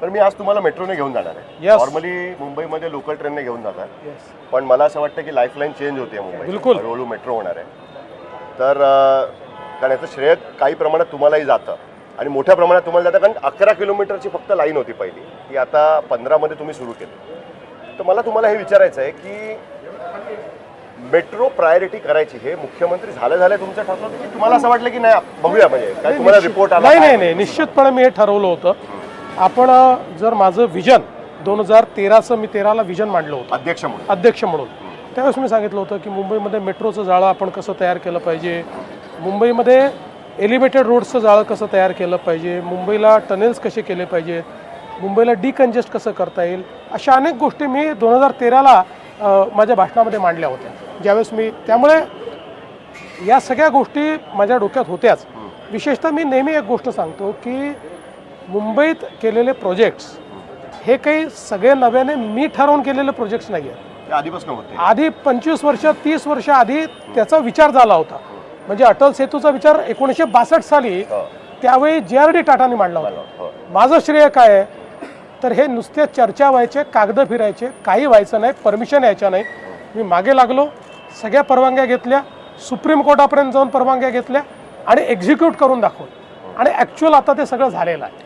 तर मी आज तुम्हाला मेट्रोने घेऊन जाणार आहे. नॉर्मली मुंबईमध्ये लोकल ट्रेनने घेऊन जातात, पण मला असं वाटतं की लाईफलाईन चेंज होते मुंबई, हळूहळू मेट्रो होणार आहे. तर कारण याचं श्रेय काही प्रमाणात तुम्हालाही जातं आणि मोठ्या प्रमाणात तुम्हाला जातं, कारण 11 किलोमीटरची फक्त लाईन होती पहिली, ती आता 15 मध्ये तुम्ही सुरू केली. तर मला तुम्हाला हे विचारायचं आहे की मेट्रो प्रायोरिटी करायची, हे मुख्यमंत्री झालं तुमचं ठरलं होतं की तुम्हाला असं वाटलं की नाही बघूया, म्हणजे काय तुम्हाला रिपोर्ट आला? नाही, निश्चितपणे मी हे ठरवलं होतं. आपण जर माझं विजन 2013चं मी 13ला विजन मांडलं होतं अध्यक्ष म्हणून, त्यावेळेस मी सांगितलं होतं की मुंबईमध्ये मेट्रोचं जाळं आपण कसं तयार केलं पाहिजे, मुंबईमध्ये एलिव्हेटेड रोड्सचं जाळं कसं तयार केलं पाहिजे, मुंबईला टनेल्स कसे केले पाहिजेत, मुंबईला डिकंजेस्ट कसं करता येईल, अशा अनेक गोष्टी मी 2013ला माझ्या भाषणामध्ये मांडल्या होत्या ज्यावेळेस मी. त्यामुळे या सगळ्या गोष्टी माझ्या डोक्यात होत्याच. विशेषतः मी नेहमी एक गोष्ट सांगतो की मुंबईत केलेले प्रोजेक्ट्स हे काही सगळे नव्याने मी ठरवून केलेले प्रोजेक्ट्स नाही आहेत. आधीपासून होते, आधी 25 वर्ष 30 वर्ष आधी त्याचा विचार झाला होता. म्हणजे अटल सेतूचा विचार 1962 साली त्यावेळी JRD टाटाने मांडला होता. माझं श्रेय काय आहे तर हे नुसते चर्चा व्हायचे, कागद फिरायचे, काही व्हायचं नाही, परमिशन यायच्या नाही. मी मागे लागलो, सगळ्या परवानग्या घेतल्या, सुप्रीम कोर्टापर्यंत जाऊन परवानग्या घेतल्या आणि एक्झिक्यूट करून दाखवलं आणि ॲक्च्युअल आता ते सगळं झालेलं आहे.